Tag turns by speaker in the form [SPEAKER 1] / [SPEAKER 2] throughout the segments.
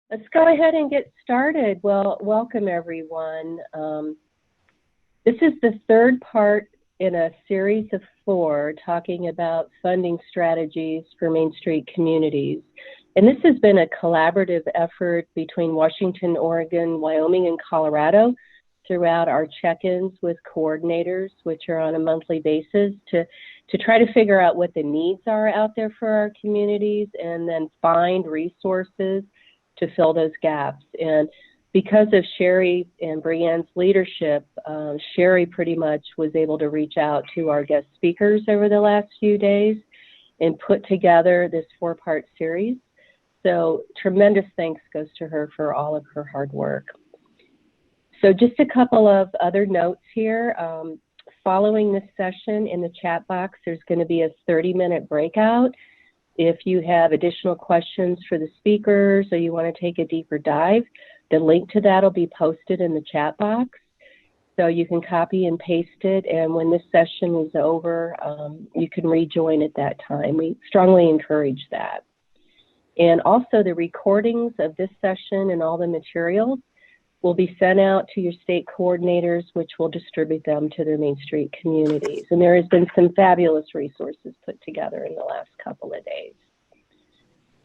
[SPEAKER 1] Let's go ahead and get started. Well, welcome everyone. This is the third part in a series of 4 talking about funding strategies for Main Street communities. And this has been a collaborative effort between Washington, Oregon, Wyoming, and Colorado throughout our check-ins with coordinators, which are on a monthly basis, to try to figure out what the needs are out there for our communities and then find resources to fill those gaps. And because of Sherry and Brianne's leadership, Sherry pretty much was able to reach out to our guest speakers over the last few days and put together this 4-part series. So tremendous thanks goes to her for all of her hard work. So just a couple of other notes here. Following this session in the chat box, there's going to be a 30-minute breakout. If you have additional questions for the speakers or you want to take a deeper dive, the link to that will be posted in the chat box. So you can copy and paste it, and when this session is over, you can rejoin at that time. We strongly encourage that. And also the recordings of this session and all the materials will be sent out to your state coordinators, which will distribute them to their Main Street communities. And there has been some fabulous resources put together in the last couple of days.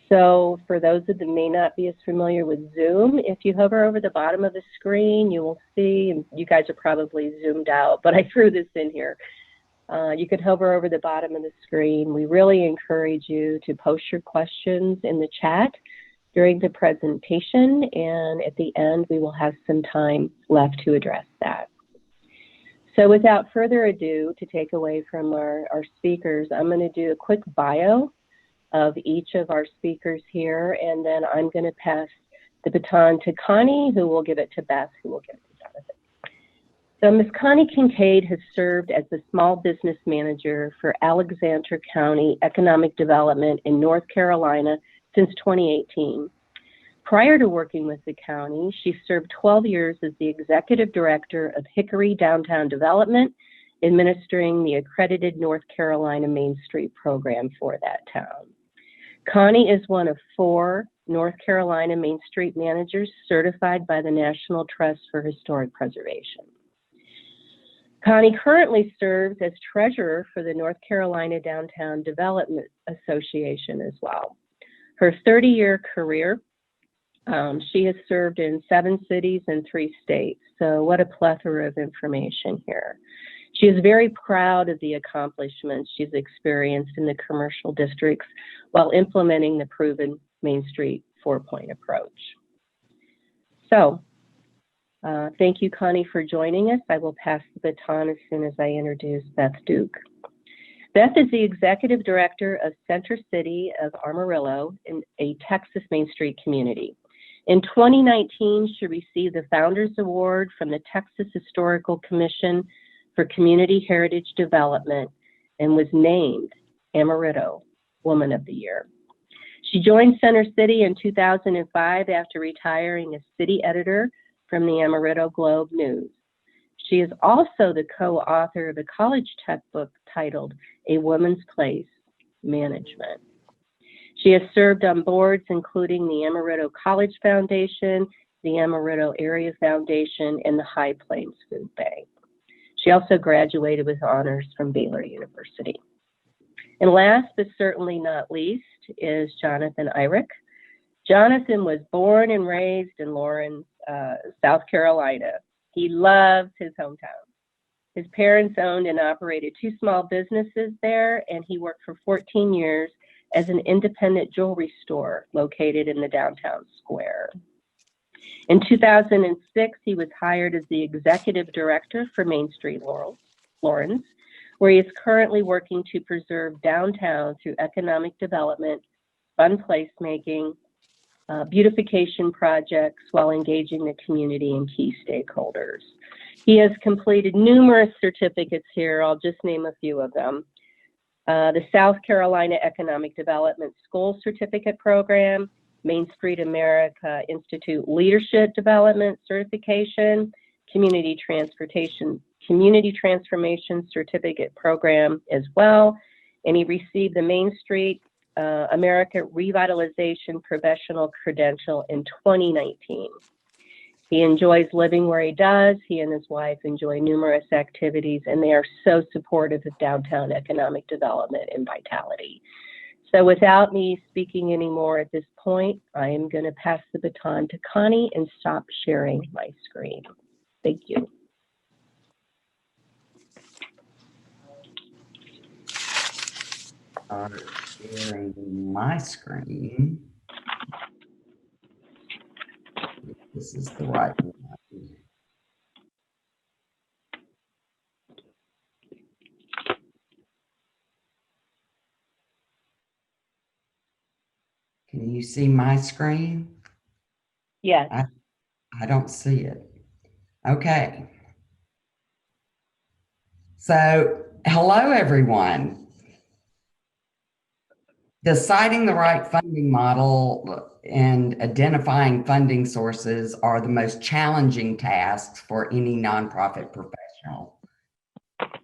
[SPEAKER 1] So for those that may not be as familiar with Zoom, if you hover over the bottom of the screen, you will see, and you guys are probably zoomed out, but I threw this in here. You can hover over the bottom of the screen. We really encourage you to post your questions in the chat during the presentation, and at the end we will have some time left to address that. So without further ado, to take away from our speakers, I'm going to do a quick bio of each of our speakers here, and then I'm going to pass the baton to Connie, who will give it to Beth, who will give it to Jonathan. So Ms. Connie Kincaid has served as the Small Business Manager for Alexander County Economic Development in North Carolina since 2018. Prior to working with the county, she served 12 years as the Executive Director of Hickory Downtown Development, administering the accredited North Carolina Main Street program for that town. Connie is one of 4 North Carolina Main Street managers certified by the National Trust for Historic Preservation. Connie currently serves as Treasurer for the North Carolina Downtown Development Association as well. Her 30-year career, she has served in 7 cities and 3 states. So what a plethora of information here. She is very proud of the accomplishments she's experienced in the commercial districts while implementing the proven Main Street 4-point approach. So thank you, Connie, for joining us. I will pass the baton as soon as I introduce Beth Duke. Beth is the Executive Director of Center City of Amarillo, in a Texas Main Street community. In 2019, she received the Founders Award from the Texas Historical Commission for Community Heritage Development and was named Amarillo Woman of the Year. She joined Center City in 2005 after retiring as city editor from the Amarillo Globe News. She is also the co-author of a college textbook titled A Woman's Place, Management. She has served on boards including the Amarillo College Foundation, the Amarillo Area Foundation, and the High Plains Food Bank. She also graduated with honors from Baylor University. And last but certainly not least is Jonathan Irick. Jonathan was born and raised in Lawrence, South Carolina. He loves his hometown. His parents owned and operated 2 small businesses there, and he worked for 14 years as an independent jewelry store located in the downtown square. In 2006, he was hired as the Executive Director for Main Street Lawrence, where he is currently working to preserve downtown through economic development, fun placemaking, beautification projects while engaging the community and key stakeholders. He has completed numerous certificates here. I'll just name a few of them. The South Carolina Economic Development School Certificate Program, Main Street America Institute Leadership Development Certification, Community Transformation Certificate Program as well. And he received the Main Street America Revitalization Professional Credential in 2019. He enjoys living where he does. He and his wife enjoy numerous activities, and they are so supportive of downtown economic development and vitality. So without me speaking anymore at this point, I am going to pass the baton to Connie and stop sharing my screen. Thank you.
[SPEAKER 2] Start sharing my screen. This is the right one. Can you see my screen?
[SPEAKER 1] Yes.
[SPEAKER 2] I don't see it. Okay. So, hello everyone. Deciding the right funding model and identifying funding sources are the most challenging tasks for any nonprofit professional.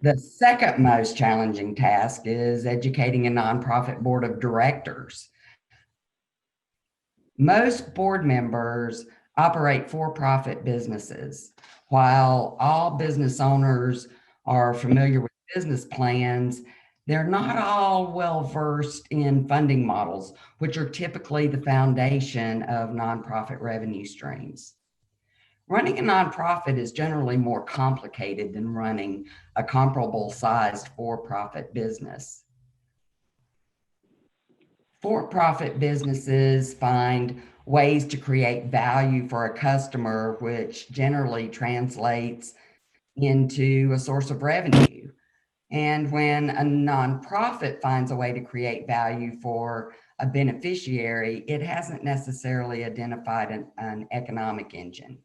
[SPEAKER 2] The second most challenging task is educating a nonprofit board of directors. Most board members operate for-profit businesses. While all business owners are familiar with business plans, they're not all well-versed in funding models, which are typically the foundation of nonprofit revenue streams. Running a nonprofit is generally more complicated than running a comparable sized for-profit business. For-profit businesses find ways to create value for a customer, which generally translates into a source of revenue. And when a nonprofit finds a way to create value for a beneficiary, it hasn't necessarily identified an economic engine.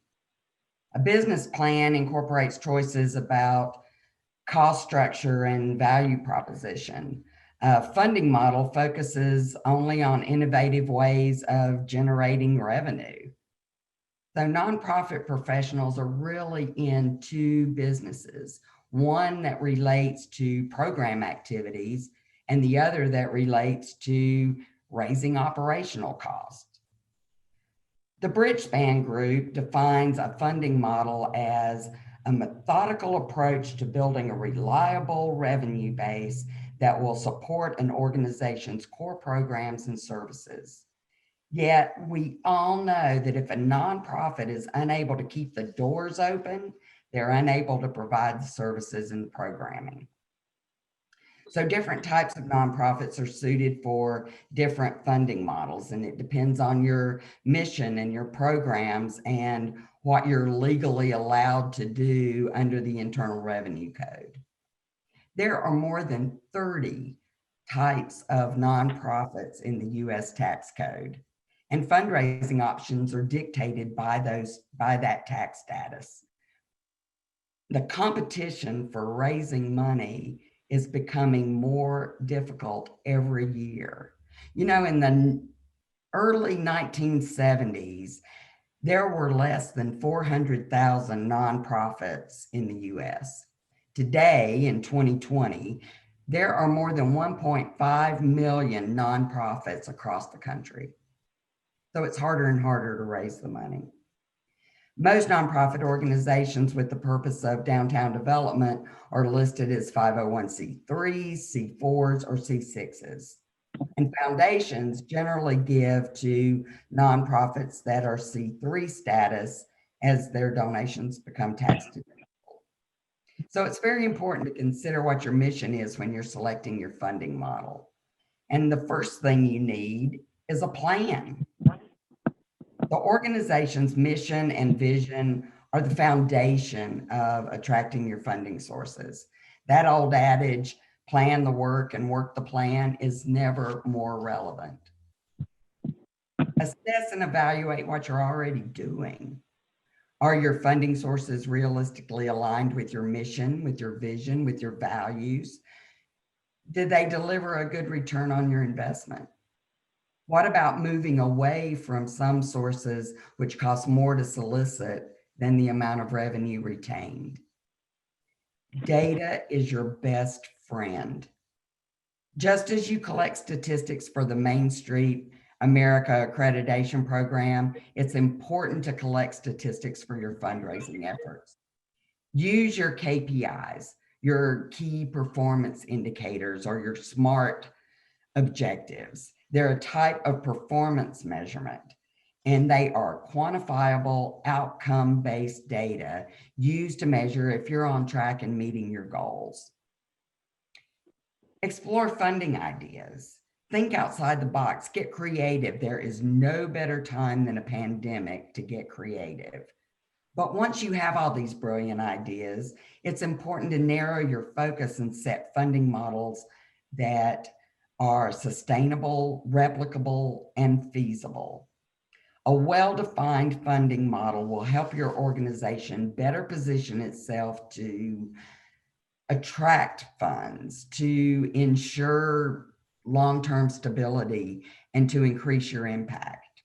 [SPEAKER 2] A business plan incorporates choices about cost structure and value proposition. A funding model focuses only on innovative ways of generating revenue. So nonprofit professionals are really in two businesses, one that relates to program activities and the other that relates to raising operational costs. The Bridgespan Group defines a funding model as a methodical approach to building a reliable revenue base that will support an organization's core programs and services. Yet we all know that if a nonprofit is unable to keep the doors open, they're unable to provide the services and the programming. So different types of nonprofits are suited for different funding models, and it depends on your mission and your programs and what you're legally allowed to do under the Internal Revenue Code. There are more than 30 types of nonprofits in the US tax code, and fundraising options are dictated by that tax status. The competition for raising money is becoming more difficult every year. You know, in the early 1970s, there were less than 400,000 nonprofits in the US. Today, in 2020, there are more than 1.5 million nonprofits across the country. So it's harder and harder to raise the money. Most nonprofit organizations with the purpose of downtown development are listed as 501c3s, C4s, or C6s. And foundations generally give to nonprofits that are C3 status as their donations become tax deductible. So it's very important to consider what your mission is when you're selecting your funding model. And the first thing you need is a plan. The organization's mission and vision are the foundation of attracting your funding sources. That old adage, plan the work and work the plan, is never more relevant. Assess and evaluate what you're already doing. Are your funding sources realistically aligned with your mission, with your vision, with your values? Did they deliver a good return on your investment? What about moving away from some sources which cost more to solicit than the amount of revenue retained? Data is your best friend. Just as you collect statistics for the Main Street America accreditation program, it's important to collect statistics for your fundraising efforts. Use your KPIs, your key performance indicators, or your SMART objectives. They're a type of performance measurement, and they are quantifiable, outcome-based data used to measure if you're on track and meeting your goals. Explore funding ideas. Think outside the box, get creative. There is no better time than a pandemic to get creative. But once you have all these brilliant ideas, it's important to narrow your focus and set funding models that are sustainable, replicable, and feasible. A well-defined funding model will help your organization better position itself to attract funds, to ensure long-term stability, and to increase your impact.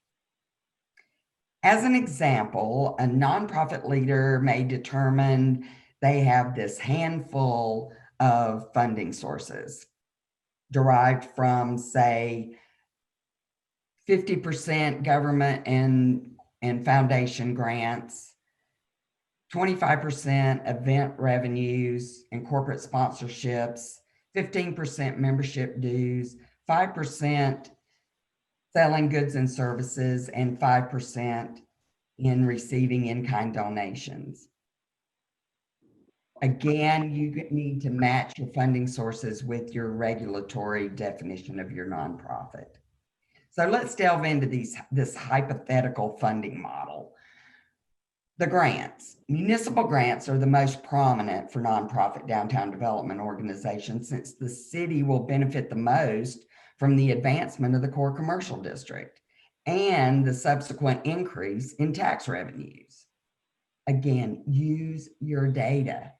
[SPEAKER 2] As an example, a nonprofit leader may determine they have this handful of funding sources derived from, say, 50% government and foundation grants, 25% event revenues and corporate sponsorships, 15% membership dues, 5% selling goods and services, and 5% in receiving in-kind donations. Again, you need to match your funding sources with your regulatory definition of your nonprofit. So let's delve into this hypothetical funding model. The grants. Municipal grants are the most prominent for nonprofit downtown development organizations, since the city will benefit the most from the advancement of the core commercial district and the subsequent increase in tax revenues. Again, use your data.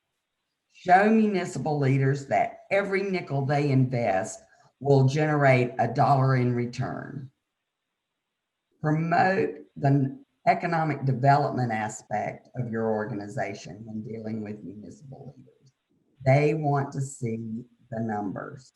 [SPEAKER 2] Show municipal leaders that every nickel they invest will generate $1 in return. Promote the economic development aspect of your organization when dealing with municipal leaders. They want to see the numbers.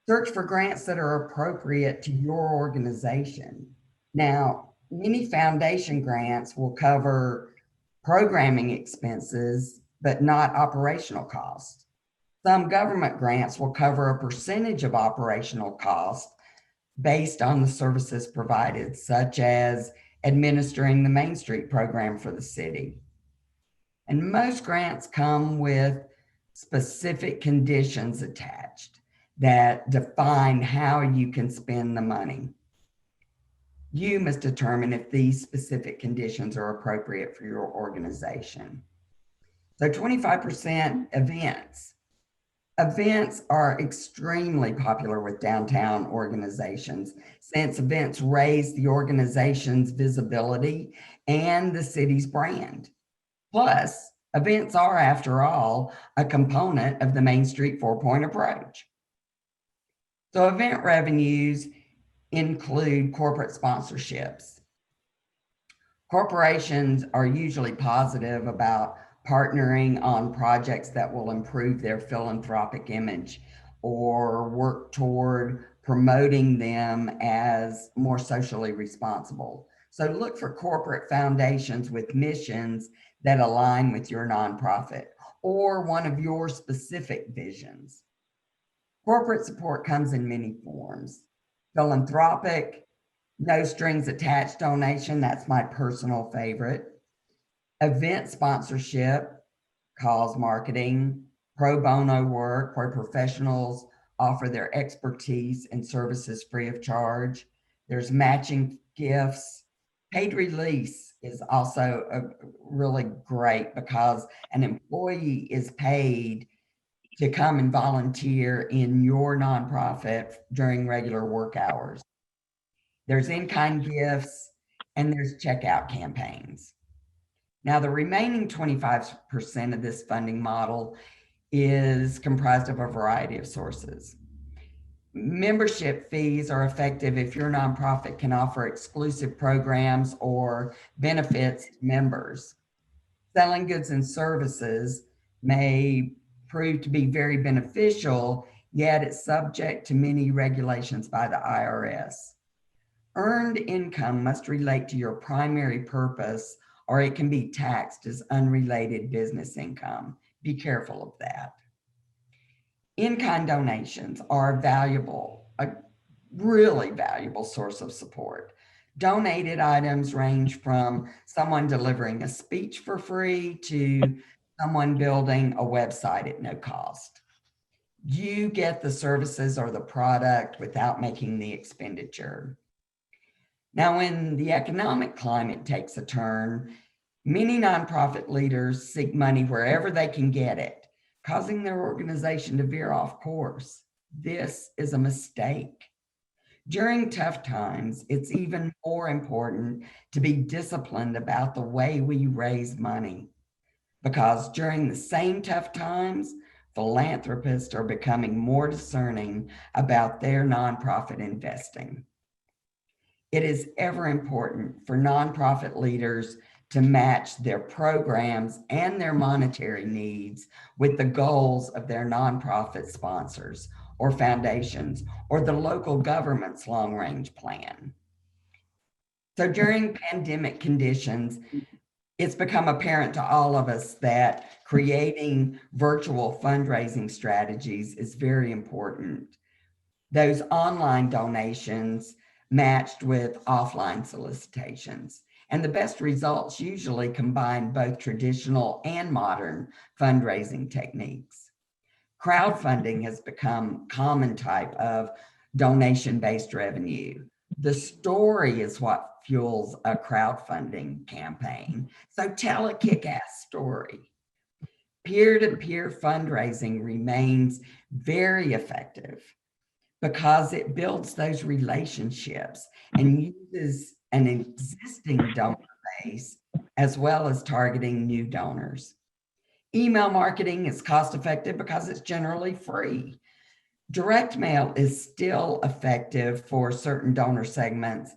[SPEAKER 2] Search for grants that are appropriate to your organization. Now, many foundation grants will cover programming expenses, but not operational costs. Some government grants will cover a percentage of operational costs based on the services provided, such as administering the Main Street program for the city. And most grants come with specific conditions attached that define how you can spend the money. You must determine if these specific conditions are appropriate for your organization. So 25% events. Events are extremely popular with downtown organizations, since events raise the organization's visibility and the city's brand. Plus, events are, after all, a component of the Main Street 4-point approach. So event revenues include corporate sponsorships. Corporations are usually positive about partnering on projects that will improve their philanthropic image or work toward promoting them as more socially responsible. So look for corporate foundations with missions that align with your nonprofit or one of your specific visions. Corporate support comes in many forms. Philanthropic, no strings attached donation, that's my personal favorite. Event sponsorship, cause marketing, pro bono work where professionals offer their expertise and services free of charge. There's matching gifts. Paid release is also really great because an employee is paid to come and volunteer in your nonprofit during regular work hours. There's in-kind gifts, and there's checkout campaigns. Now, the remaining 25% of this funding model is comprised of a variety of sources. Membership fees are effective if your nonprofit can offer exclusive programs or benefits to members. Selling goods and services may prove to be very beneficial yet it's subject to many regulations by the IRS. Earned income must relate to your primary purpose, or it can be taxed as unrelated business income. Be careful of that. In-kind donations are valuable, a really valuable source of support. Donated items range from someone delivering a speech for free to someone building a website at no cost. You get the services or the product without making the expenditure. Now, when the economic climate takes a turn, many nonprofit leaders seek money wherever they can get it, causing their organization to veer off course. This is a mistake. During tough times, it's even more important to be disciplined about the way we raise money, because during the same tough times, philanthropists are becoming more discerning about their nonprofit investing. It is ever important for nonprofit leaders to match their programs and their monetary needs with the goals of their nonprofit sponsors or foundations or the local government's long-range plan. So during pandemic conditions, it's become apparent to all of us that creating virtual fundraising strategies is very important. Those online donations matched with offline solicitations. And the best results usually combine both traditional and modern fundraising techniques. Crowdfunding has become a common type of donation-based revenue. The story is what fuels a crowdfunding campaign. So tell a kick-ass story. Peer-to-peer fundraising remains very effective because it builds those relationships and uses an existing donor base as well as targeting new donors. Email marketing is cost-effective because it's generally free. Direct mail is still effective for certain donor segments,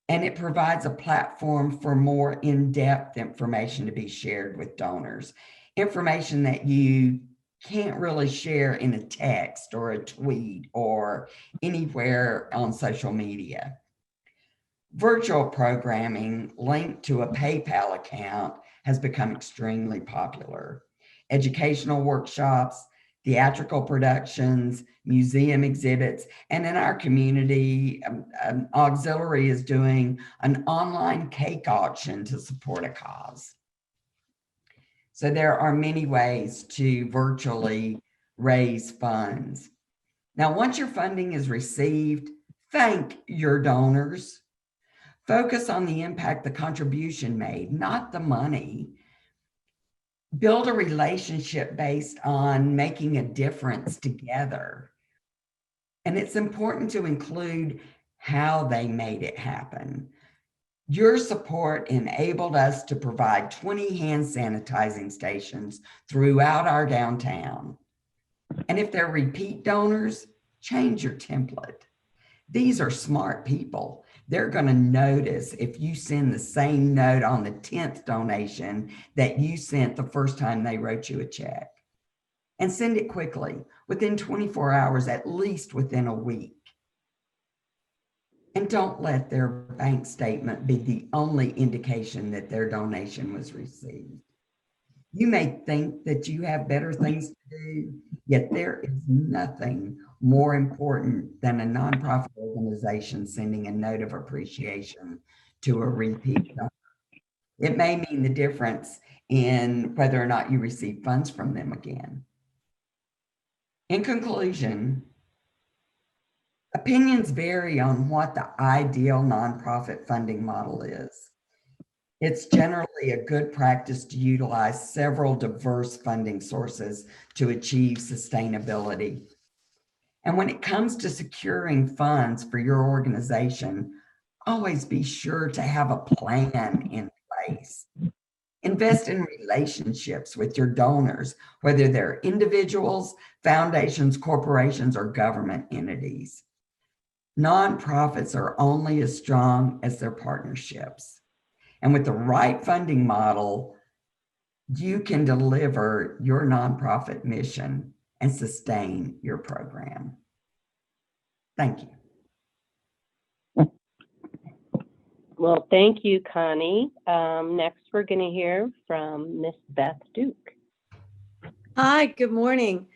[SPEAKER 2] and it provides a platform for more in-depth information to be shared with donors, information that you can't really share in a text or a tweet or anywhere on social media. Virtual programming linked to a PayPal account has become extremely popular. Educational workshops, theatrical productions, museum exhibits, and in our community, Auxiliary is doing an online cake auction to support a cause. So there are many ways to virtually raise funds. Now, once your funding is received, thank your donors. Focus on the impact the contribution made, not the money. Build a relationship based on making a difference together. And it's important to include how they made it happen. Your support enabled us to provide 20 hand sanitizing stations throughout our downtown. And if they're repeat donors, change your template. These are smart people. They're going to notice if you send the same note on the 10th donation that you sent the first time they wrote you a check. And send it quickly, within 24 hours, at least within a week. And don't let their bank statement be the only indication that their donation was received. You may think that you have better things to do, yet there is nothing more important than a nonprofit organization sending a note of appreciation to a repeat donor. It may mean the difference in whether or not you receive funds from them again. In conclusion, opinions vary on what the ideal nonprofit funding model is. It's generally a good practice to utilize several diverse funding sources to achieve sustainability. And when it comes to securing funds for your organization, always be sure to have a plan in place. Invest in relationships with your donors, whether they're individuals, foundations, corporations, or government entities. Nonprofits are only as strong as their partnerships. And with the right funding model, you can deliver your nonprofit mission and sustain your program. Thank you.
[SPEAKER 1] Well, thank you, Connie. Next, we're going to hear from Miss Beth Duke.
[SPEAKER 3] Hi, good morning.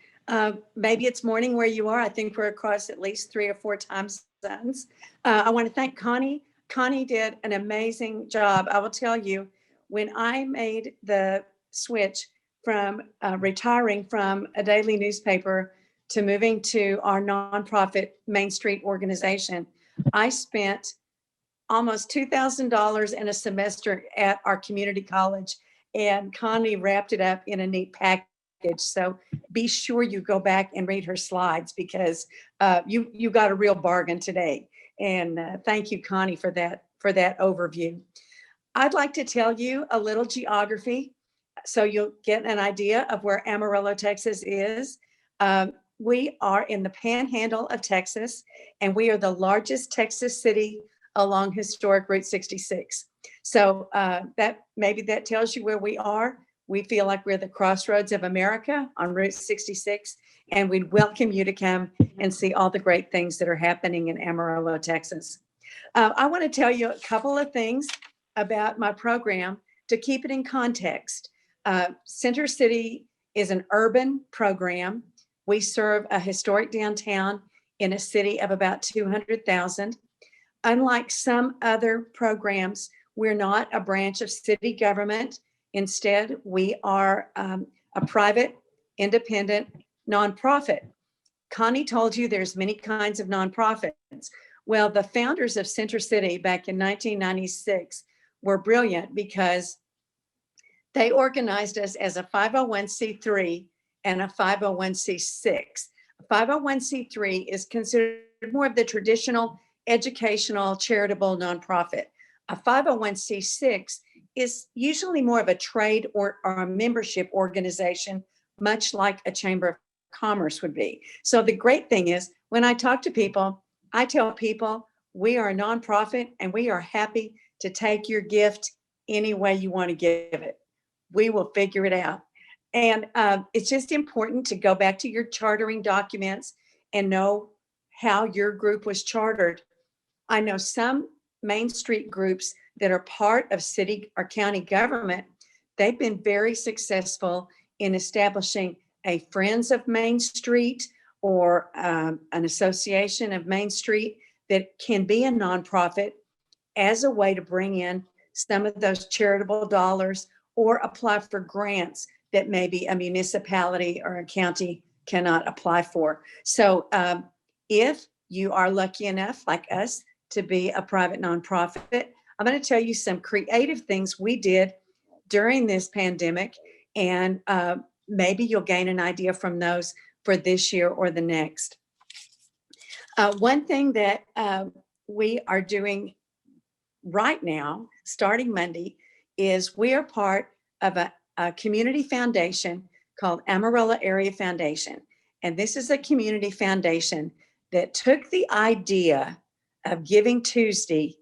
[SPEAKER 3] Maybe it's morning where you are. I think we're across at least 3 or 4 time zones. I want to thank Connie. Connie did an amazing job. I will tell you, when I made the switch from retiring from a daily newspaper to moving to our nonprofit Main Street organization, I spent almost $2,000 in a semester at our community college, and Connie wrapped it up in a neat package. So be sure you go back and read her slides, because you got a real bargain today. And thank you, Connie, for that overview. I'd like to tell you a little geography so you'll get an idea of where Amarillo, Texas is. We are in the panhandle of Texas, and we are the largest Texas city along historic Route 66. So maybe that tells you where we are. We feel like we're the crossroads of America on Route 66, and we'd welcome you to come and see all the great things that are happening in Amarillo, Texas. I want to tell you a couple of things about my program to keep it in context. Center City is an urban program. We serve a historic downtown in a city of about 200,000. Unlike some other programs, we're not a branch of city government. Instead, we are a private, independent nonprofit. Connie told you there's many kinds of nonprofits. Well, the founders of Center City back in 1996 were brilliant, because they organized us as a 501c3 and a 501c6. A 501c3 is considered more of the traditional educational charitable nonprofit. A 501c6 is usually more of a trade or a membership organization, much like a chamber of commerce would be. So the great thing is, when I talk to people, I tell people we are a nonprofit and we are happy to take your gift any way you want to give it. We will figure it out. And it's just important to go back to your chartering documents and know how your group was chartered. I know some Main Street groups that are part of city or county government. They've been very successful in establishing a Friends of Main Street or an association of Main Street that can be a nonprofit as a way to bring in some of those charitable dollars or apply for grants that maybe a municipality or a county cannot apply for. So if you are lucky enough, like us, to be a private nonprofit, I'm going to tell you some creative things we did during this pandemic, and maybe you'll gain an idea from those for this year or the next. One thing that we are doing right now, starting Monday, is we are part of a community foundation called Amarillo Area Foundation. And this is a community foundation that took the idea of Giving Tuesday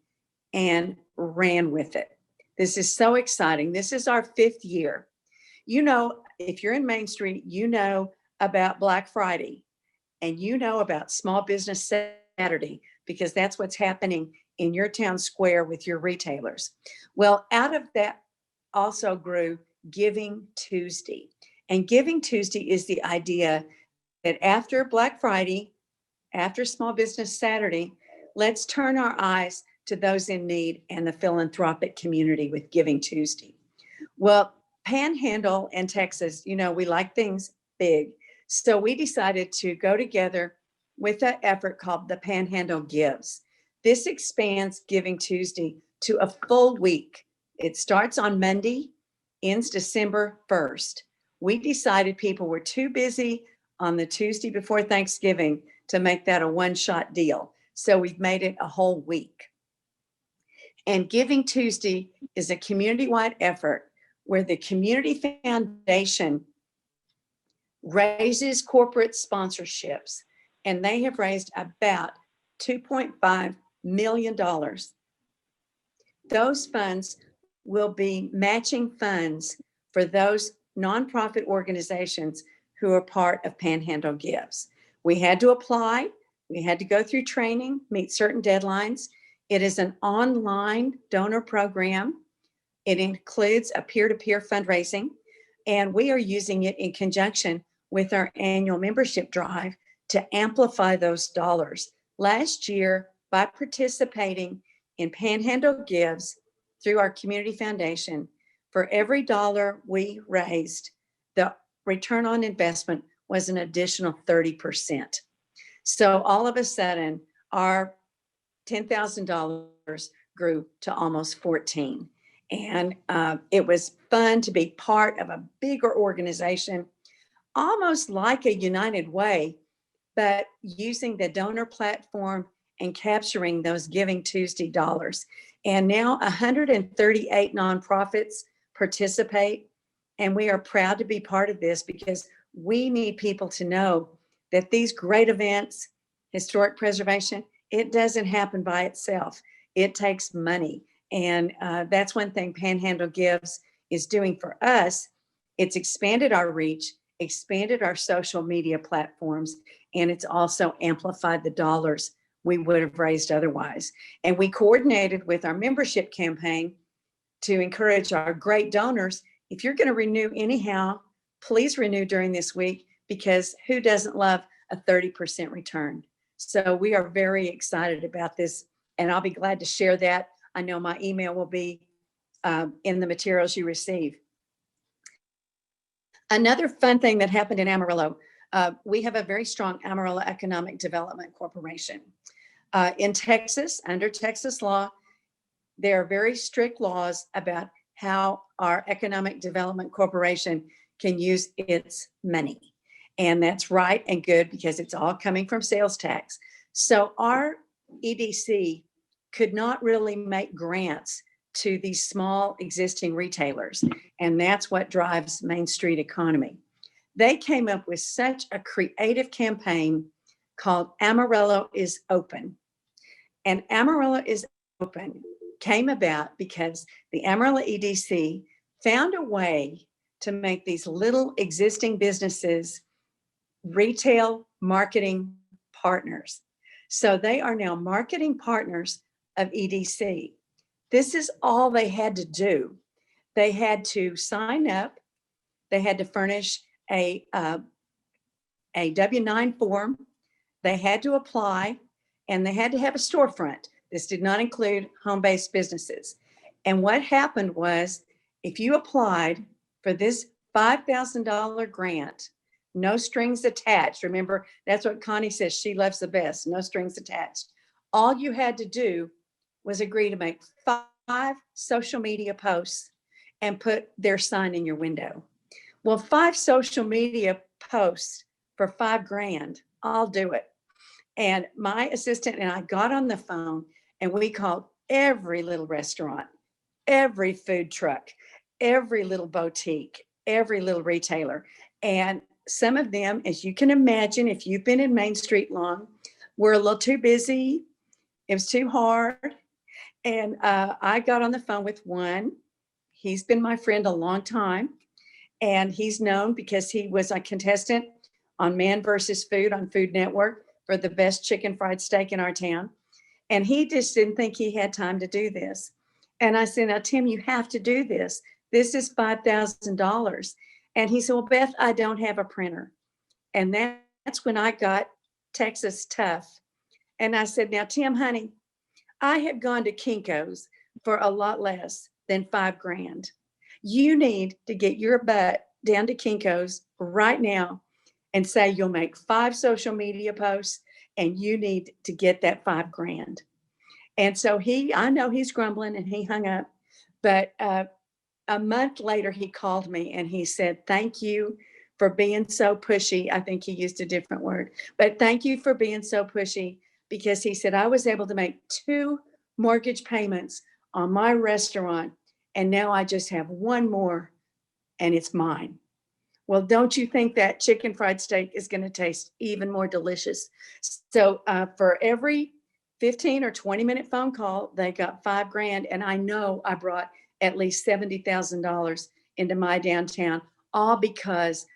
[SPEAKER 3] and ran with it. This is so exciting. This is our 5th year. You know, if you're in Main Street, you know about Black Friday, and you know about Small Business Saturday, because that's what's happening in your town square with your retailers. Well, out of that also grew Giving Tuesday. And Giving Tuesday is the idea that after Black Friday, after Small Business Saturday, let's turn our eyes to those in need and the philanthropic community with Giving Tuesday. Well, Panhandle and Texas, you know, we like things big. So we decided to go together with an effort called the Panhandle Gives. This expands Giving Tuesday to a full week. It starts on Monday, ends December 1st. We decided people were too busy on the Tuesday before Thanksgiving to make that a one-shot deal. So we've made it a whole week. And Giving Tuesday is a community-wide effort where the Community Foundation raises corporate sponsorships, and they have raised about $2.5 million. Those funds will be matching funds for those nonprofit organizations who are part of Panhandle Gives. We had to apply. We had to go through training, meet certain deadlines. It is an online donor program. It includes a peer-to-peer fundraising, and we are using it in conjunction with our annual membership drive to amplify those dollars. Last year, by participating in Panhandle Gives through our community foundation, for every dollar we raised, the return on investment was an additional 30%. So all of a sudden, our $10,000 grew to almost 14. And it was fun to be part of a bigger organization, almost like a United Way, but using the donor platform and capturing those Giving Tuesday dollars. And now 138 nonprofits participate. And we are proud to be part of this because we need people to know that these great events, historic preservation, it doesn't happen by itself. It takes money. And that's one thing Panhandle Gives is doing for us. It's expanded our reach, expanded our social media platforms, and it's also amplified the dollars we would have raised otherwise. And we coordinated with our membership campaign to encourage our great donors. If you're going to renew anyhow, please renew during this week, because who doesn't love a 30% return? So we are very excited about this, and I'll be glad to share that. I know my email will be in the materials you receive. Another fun thing that happened in Amarillo, we have a very strong Amarillo Economic Development Corporation. In Texas, under Texas law, there are very strict laws about how our Economic Development Corporation can use its money. And that's right and good because it's all coming from sales tax. So our EDC could not really make grants to these small existing retailers. And that's what drives Main Street economy. They came up with such a creative campaign called Amarillo is Open. And Amarillo is Open came about because the Amarillo EDC found a way to make these little existing businesses retail marketing partners. So they are now marketing partners of EDC. This is all they had to do. They had to sign up. They had to furnish a W-9 form. They had to apply, and they had to have a storefront. This did not include home-based businesses. And what happened was, if you applied for this $5,000 grant, no strings attached. Remember, that's what Connie says she loves the best, no strings attached. All you had to do was agree to make 5 social media posts and put their sign in your window. Well, 5 social media posts for $5,000, I'll do it. And my assistant and I got on the phone and we called every little restaurant, every food truck, every little boutique, every little retailer. And some of them, as you can imagine, if you've been in Main Street long, were a little too busy. It was too hard. And I got on the phone with one. He's been my friend a long time. And he's known because he was a contestant on Man vs. Food on Food Network for the best chicken fried steak in our town. And he just didn't think he had time to do this. And I said, now, Tim, you have to do this. This is $5,000. And he said, well, Beth, I don't have a printer. And that's when I got Texas tough. And I said, now, Tim, honey, I have gone to Kinko's for a lot less than $5,000. You need to get your butt down to Kinko's right now and say you'll make 5 social media posts and you need to get that $5,000. And so I know he's grumbling and he hung up, but a month later he called me and he said, thank you for being so pushy. I think he used a different word, but thank you for being so pushy, because he said, I was able to make 2 mortgage payments on my restaurant. And now I just have 1 more and it's mine. Well, don't you think that chicken fried steak is going to taste even more delicious? So for every 15 or 20 minute phone call, they got $5,000. And I know I brought at least $70,000 into my downtown, all because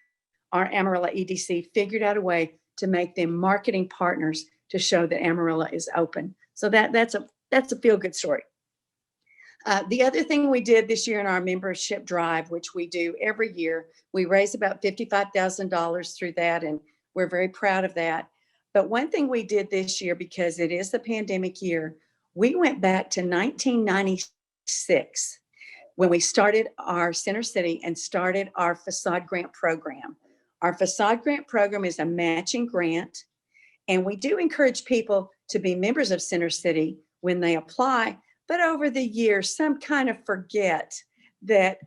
[SPEAKER 3] our Amarillo EDC figured out a way to make them marketing partners to show that Amarillo is open. So that's a feel-good story. The other thing we did this year in our membership drive, which we do every year, we raise about $55,000 through that, and we're very proud of that. But one thing we did this year, because it is the pandemic year, we went back to 1996 when we started our Center City and started our facade grant program. Our facade grant program is a matching grant, and we do encourage people to be members of Center City when they apply. But over the years, some kind of forget that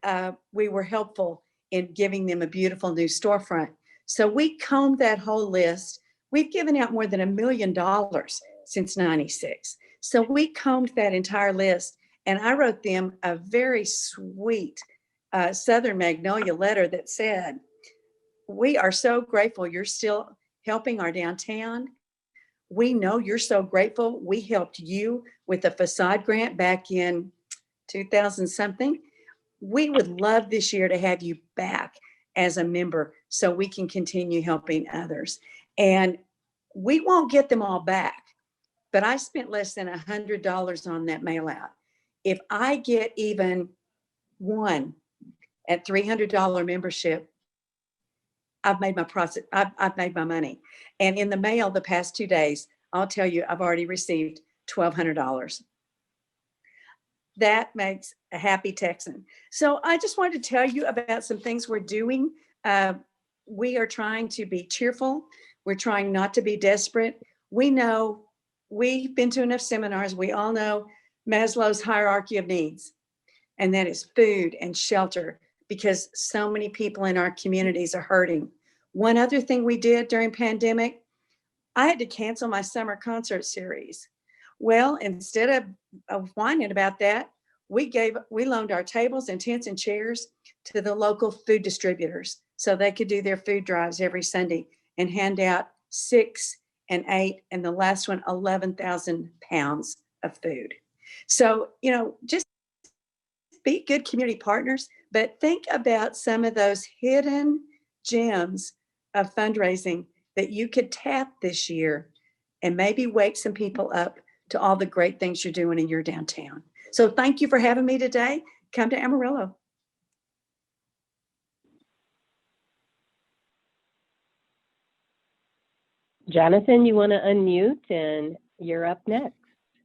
[SPEAKER 3] we were helpful in giving them a beautiful new storefront. So we combed that whole list. We've given out more than $1 million since '96. So we combed that entire list, and I wrote them a very sweet Southern Magnolia letter that said, "We are so grateful you're still helping our downtown. We know you're so grateful. We helped you with the facade grant back in 2000 something. We would love this year to have you back as a member so we can continue helping others." And we won't get them all back, but I spent less than $100 on that mail out. If I get even one at $300 membership, I've made my profit. I've made my money. And in the mail the past 2 days, I'll tell you, I've already received $1,200. That makes a happy Texan. So I just wanted to tell you about some things we're doing. We are trying to be cheerful. We're trying not to be desperate. We know, we've been to enough seminars. We all know Maslow's hierarchy of needs, and that is food and shelter, because so many people in our communities are hurting. One other thing we did during pandemic, I had to cancel my summer concert series. Well, instead of whining about that, we loaned our tables and tents and chairs to the local food distributors so they could do their food drives every Sunday and hand out 6 and 8, and the last one, 11,000 pounds of food. So, just be good community partners, but think about some of those hidden gems of fundraising that you could tap this year and maybe wake some people up to all the great things you're doing in your downtown. So thank you for having me today. Come to Amarillo.
[SPEAKER 1] Jonathan, you want to unmute, and you're up next.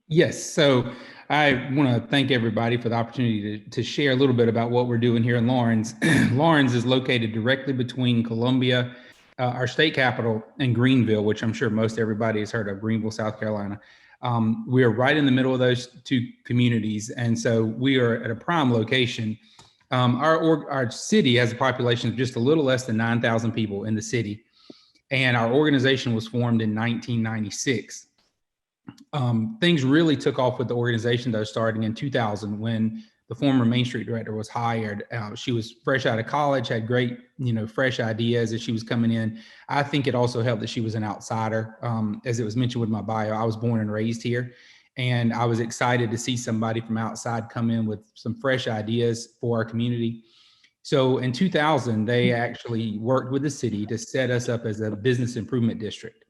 [SPEAKER 4] Yes. So I want to thank everybody for the opportunity to share a little bit about what we're doing here in Lawrence. Lawrence is located directly between Columbia, our state capital, and Greenville, which I'm sure most everybody has heard of, Greenville, South Carolina. We are right in the middle of those two communities. And so we are at a prime location. Our city has a population of just a little less than 9,000 people in the city. And our organization was formed in 1996. Things really took off with the organization, though, starting in 2000 when the former Main Street director was hired. She was fresh out of college, had great, fresh ideas as she was coming in. I think it also helped that she was an outsider. As it was mentioned with my bio, I was born and raised here, and I was excited to see somebody from outside come in with some fresh ideas for our community. So in 2000, they actually worked with the city to set us up as a business improvement district.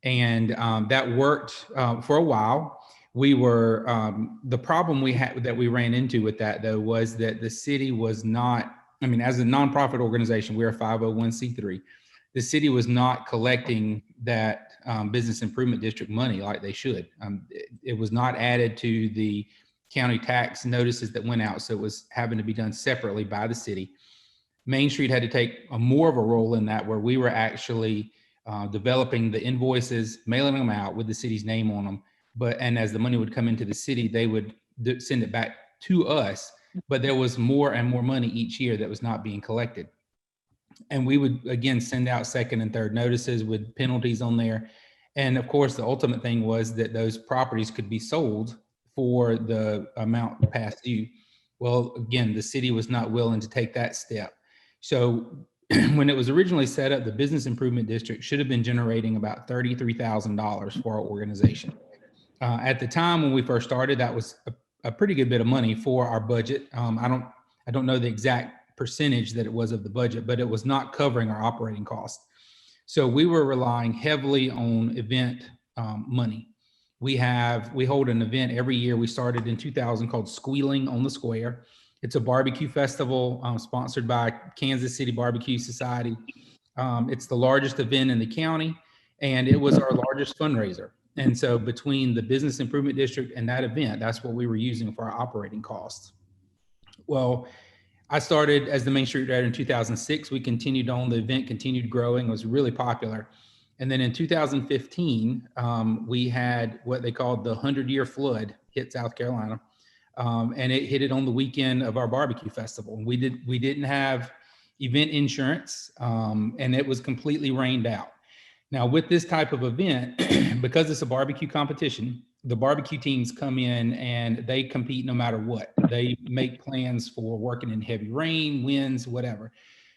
[SPEAKER 4] And that worked for a while. We were, the problem that we ran into with that, though, was that the city was not, as a nonprofit organization, we're a 501c3. The city was not collecting that business improvement district money like they should. It was not added to the county tax notices that went out, so it was having to be done separately by the city. Main Street had to take more of a role in that, where we were actually developing the invoices, mailing them out with the city's name on them. And as the money would come into the city, they would send it back to us. But there was more and more money each year that was not being collected. And we would, again, send out second and third notices with penalties on there. And of course, the ultimate thing was that those properties could be sold for the amount past due. Well, again, the city was not willing to take that step. So when it was originally set up, the business improvement district should have been generating about $33,000 for our organization. At the time when we first started, that was a pretty good bit of money for our budget. I don't know the exact percentage that it was of the budget, but it was not covering our operating costs. So we were relying heavily on event money. We hold an event every year. We started in 2000 called Squealing on the Square. It's a barbecue festival sponsored by Kansas City Barbecue Society. It's the largest event in the county, and it was our largest fundraiser. And so between the Business Improvement District and that event, that's what we were using for our operating costs. Well, I started as the Main Street Writer in 2006. We continued on, the event continued growing, it was really popular. And then in 2015, we had what they called the 100-year flood hit South Carolina. And it hit it on the weekend of our barbecue festival. We didn't have event insurance, and it was completely rained out. Now, with this type of event, because it's a barbecue competition, the barbecue teams come in and they compete no matter what. They make plans for working in heavy rain, winds, whatever.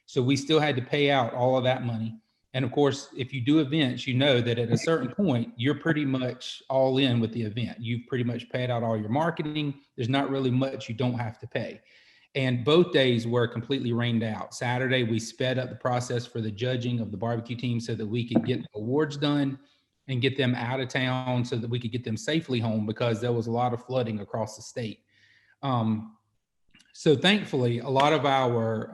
[SPEAKER 4] So we still had to pay out all of that money. And of course, if you do events, you know that at a certain point, you're pretty much all in with the event. You've pretty much paid out all your marketing. There's not really much you don't have to pay. And both days were completely rained out. Saturday, we sped up the process for the judging of the barbecue team so that we could get the awards done and get them out of town so that we could get them safely home, because there was a lot of flooding across the state. So thankfully, a lot of our,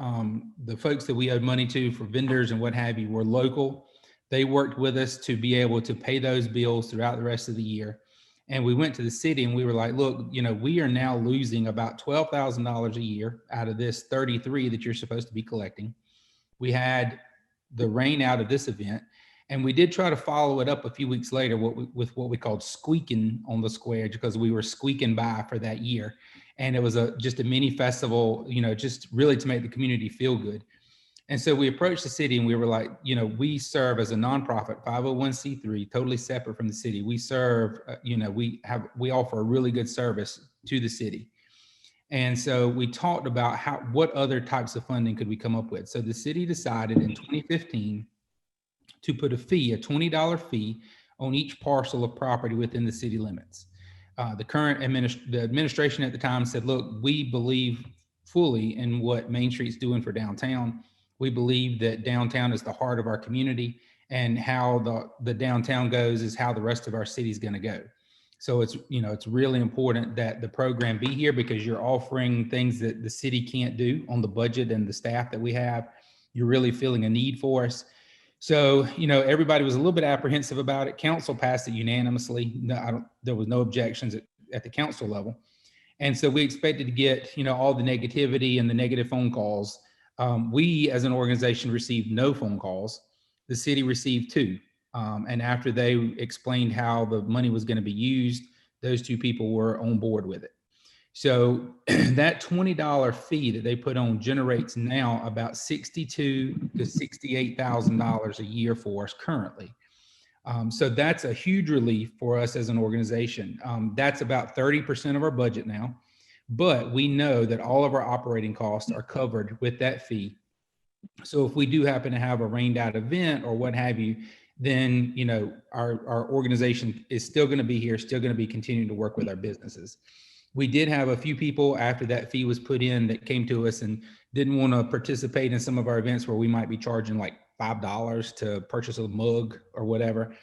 [SPEAKER 4] the folks that we owed money to for vendors and what have you were local. They worked with us to be able to pay those bills throughout the rest of the year. And we went to the city and we were like, look, you know, we are now losing about $12,000 a year out of this 33 that you're supposed to be collecting. We had the rain out of this event, and we did try to follow it up a few weeks later with what we called Squeaking on the Square, because we were squeaking by for that year. And it was just a mini festival, you know, just really to make the community feel good. And so we approached the city and we were like, you know, we serve as a nonprofit, 501c3, totally separate from the city. We serve, you know, we offer a really good service to the city. And so we talked about what other types of funding could we come up with. So the city decided in 2015 to put a fee, a $20 fee on each parcel of property within the city limits. The current administration at the time said, look, we believe fully in what Main Street's doing for downtown. We believe that downtown is the heart of our community, and how the downtown goes is how the rest of our city is going to go. So it's, you know, it's really important that the program be here, because you're offering things that the city can't do on the budget and the staff that we have. You're really feeling a need for us. So, you know, everybody was a little bit apprehensive about it. Council passed it unanimously. There was no objections at the council level. And so we expected to get, you know, all the negativity and the negative phone calls. We as an organization received no phone calls. The city received 2. And after they explained how the money was going to be used, those 2 people were on board with it. So that $20 fee that they put on generates now about $62,000 to $68,000 a year for us currently. So that's a huge relief for us as an organization. That's about 30% of our budget now, but we know that all of our operating costs are covered with that fee. So if we do happen to have a rained out event or what have you, then, you know, our organization is still going to be here, still going to be continuing to work with our businesses. We did have a few people after that fee was put in that came to us and didn't want to participate in some of our events where we might be charging like $5 to purchase a mug or whatever.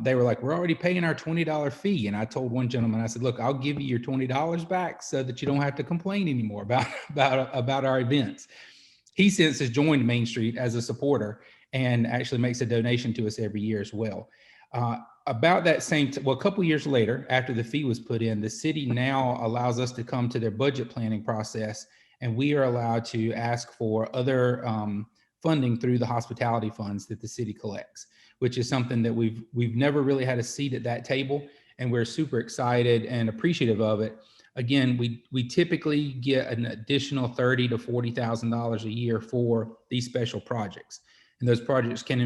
[SPEAKER 4] They were like, we're already paying our $20 fee. And I told one gentleman, I said, look, I'll give you your $20 back so that you don't have to complain anymore about our events. He since has joined Main Street as a supporter and actually makes a donation to us every year as well. About that same, a couple of years later, after the fee was put in, the city now allows us to come to their budget planning process, and we are allowed to ask for other funding through the hospitality funds that the city collects, which is something that we've never really had a seat at that table, and we're super excited and appreciative of it. Again, we typically get an additional $30,000 to $40,000 a year for these special projects. And those projects can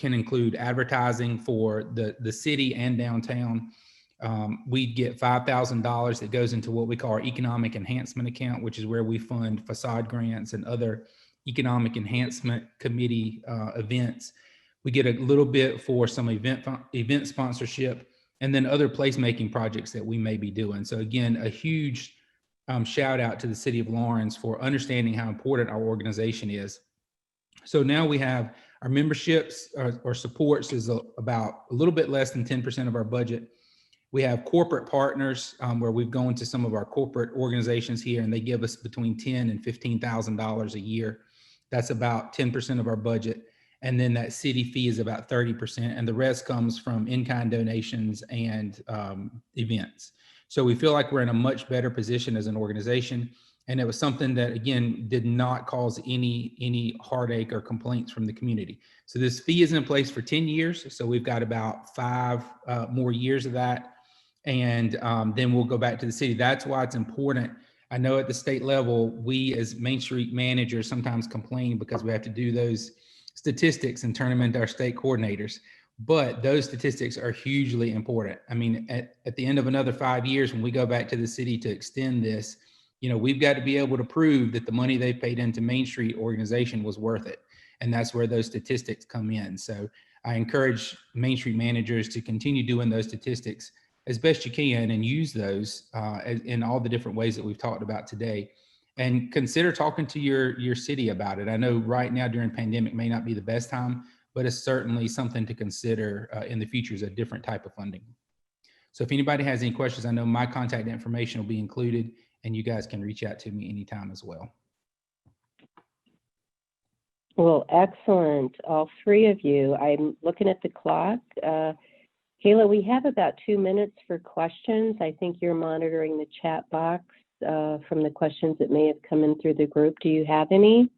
[SPEAKER 4] include advertising for the city and downtown. We get $5,000 that goes into what we call our economic enhancement account, which is where we fund facade grants and other economic enhancement committee events. We get a little bit for some event sponsorship, and then other placemaking projects that we may be doing. So again, a huge shout out to the city of Lawrence for understanding how important our organization is. So now we have our memberships or supports is about a little bit less than 10% of our budget. We have corporate partners where we've gone to some of our corporate organizations here, and they give us between $10,000 and $15,000 a year. That's about 10% of our budget. And then that city fee is about 30%, and the rest comes from in-kind donations and events. So we feel like we're in a much better position as an organization. And it was something that, again, did not cause any heartache or complaints from the community. So this fee is in place for 10 years. So we've got about 5 more years of that. And then we'll go back to the city. That's why it's important. I know at the state level, we as Main Street managers sometimes complain because we have to do those statistics and turn them into our state coordinators. But those statistics are hugely important. I mean, at the end of another 5 years, when we go back to the city to extend this, you know, we've got to be able to prove that the money they paid into Main Street organization was worth it. And that's where those statistics come in. So I encourage Main Street managers to continue doing those statistics as best you can and use those in all the different ways that we've talked about today. And consider talking to your city about it. I know right now during pandemic may not be the best time, but it's certainly something to consider in the future as a different type of funding. So if anybody has any questions, I know my contact information will be included, and you guys can reach out to me anytime as well.
[SPEAKER 1] Well, excellent, all three of you. I'm looking at the clock. Kayla, we have about 2 minutes for questions. I think you're monitoring the chat box from the questions that may have come in through the group. Do you have any?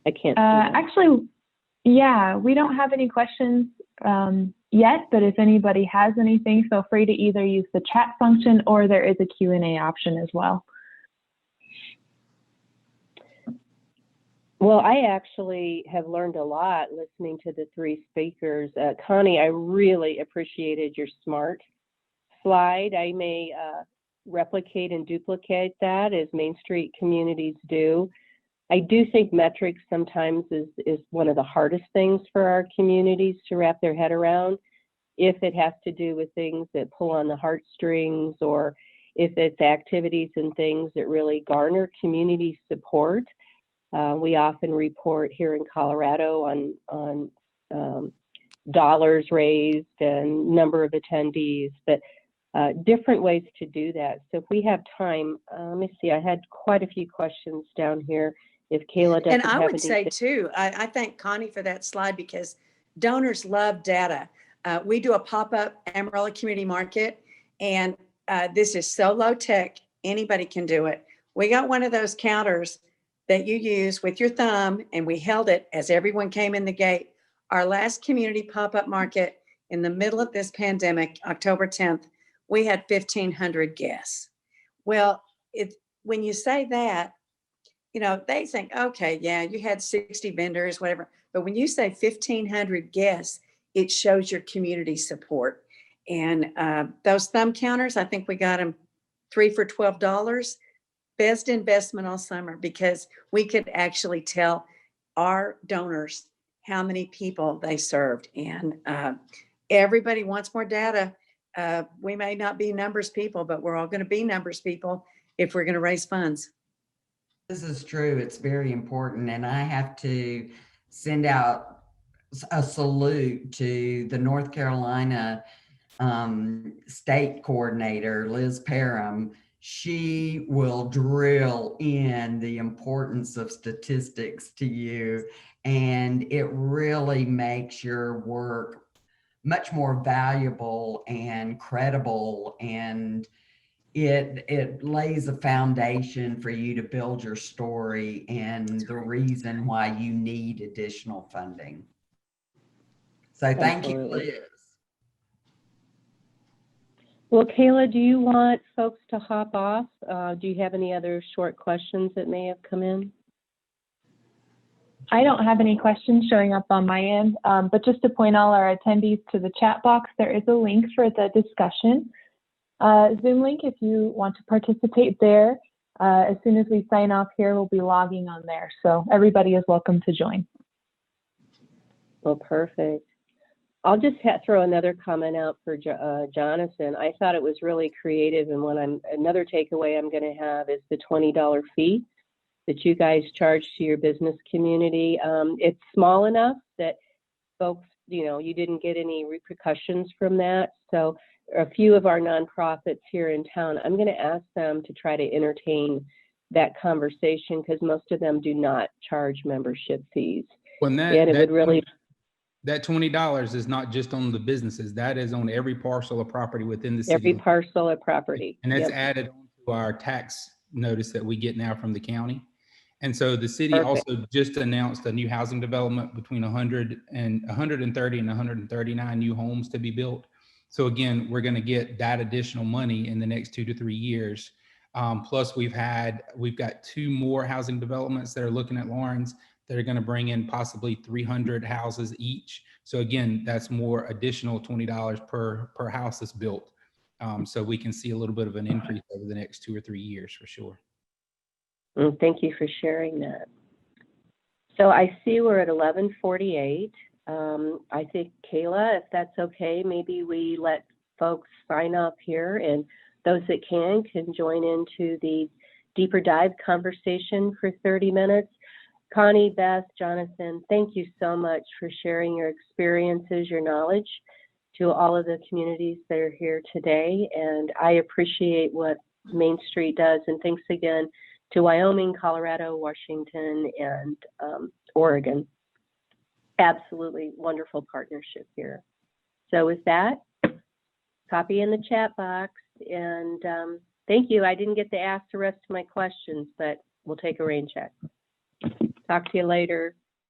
[SPEAKER 1] I can't.
[SPEAKER 5] Actually, yeah, we don't have any questions yet, but if anybody has anything, feel free to either use the chat function or there is a Q&A option as well.
[SPEAKER 1] Well, I actually have learned a lot listening to the three speakers. Connie, I really appreciated your SMART slide. I may replicate and duplicate that as Main Street communities do. I do think metrics sometimes is one of the hardest things for our communities to wrap their head around, if it has to do with things that pull on the heartstrings, or if it's activities and things that really garner community support. We often report here in Colorado on dollars raised and number of attendees, but different ways to do that. So if we have time, let me see, I had quite a few questions down here. If Kayla doesn't
[SPEAKER 3] And I
[SPEAKER 1] have
[SPEAKER 3] would say too, I thank Connie for that slide because donors love data. We do a pop-up Amarillo Community Market, and this is so low tech, anybody can do it. We got one of those counters that you use with your thumb, and we held it as everyone came in the gate. Our last community pop-up market in the middle of this pandemic, October 10th, we had 1,500 guests. Well, when you say that, you know, they think, okay, yeah, you had 60 vendors, whatever. But when you say 1,500 guests, it shows your community support. And those thumb counters, I think we got them 3 for $12. Best investment all summer, because we could actually tell our donors how many people they served. And everybody wants more data. We may not be numbers people, but we're all going to be numbers people if we're going to raise funds.
[SPEAKER 2] This is true. It's very important. And I have to send out a salute to the North Carolina state coordinator, Liz Parham. She will drill in the importance of statistics to you, and it really makes your work much more valuable and credible, and it lays a foundation for you to build your story and the reason why you need additional funding. So thank you, Liz.
[SPEAKER 1] Well, Kayla, do you want folks to hop off? Do you have any other short questions that may have come in?
[SPEAKER 5] I don't have any questions showing up on my end, but just to point all our attendees to the chat box, there is a link for the discussion. Zoom link if you want to participate there. As soon as we sign off here, we'll be logging on there. So everybody is welcome to join.
[SPEAKER 1] Well, perfect. I'll just throw another comment out for Jonathan. I thought it was really creative, and another takeaway I'm going to have is the $20 fee that you guys charge to your business community. It's small enough that folks, you didn't get any repercussions from that. So a few of our nonprofits here in town, I'm going to ask them to try to entertain that conversation, because most of them do not charge membership fees.
[SPEAKER 4] When
[SPEAKER 1] and it would really.
[SPEAKER 4] That $20 is not just on the businesses. That is on every parcel of property within the city.
[SPEAKER 1] Every parcel of property.
[SPEAKER 4] And that's
[SPEAKER 1] Yep.
[SPEAKER 4] added to our tax notice that we get now from the county. And so the city
[SPEAKER 1] Perfect.
[SPEAKER 4] also just announced a new housing development between 130 and 139 new homes to be built. So again, we're going to get that additional money in the next 2 to 3 years. Plus we've got 2 more housing developments that are looking at Lawrence that are going to bring in possibly 300 houses each. So again, that's more additional $20 per house that's built. So we can see a little bit of an increase over the next 2 or 3 years for sure.
[SPEAKER 1] Thank you for sharing that. So I see we're at 11:48. I think, Kayla, if that's okay, maybe we let folks sign up here, and those that can join into the deeper dive conversation for 30 minutes. Connie, Beth, Jonathan, thank you so much for sharing your experiences, your knowledge to all of the communities that are here today. And I appreciate what Main Street does. And thanks again to Wyoming, Colorado, Washington, and Oregon. Absolutely wonderful partnership here. So with that, copy in the chat box. And thank you. I didn't get to ask the rest of my questions, but we'll take a rain check. Talk to you later.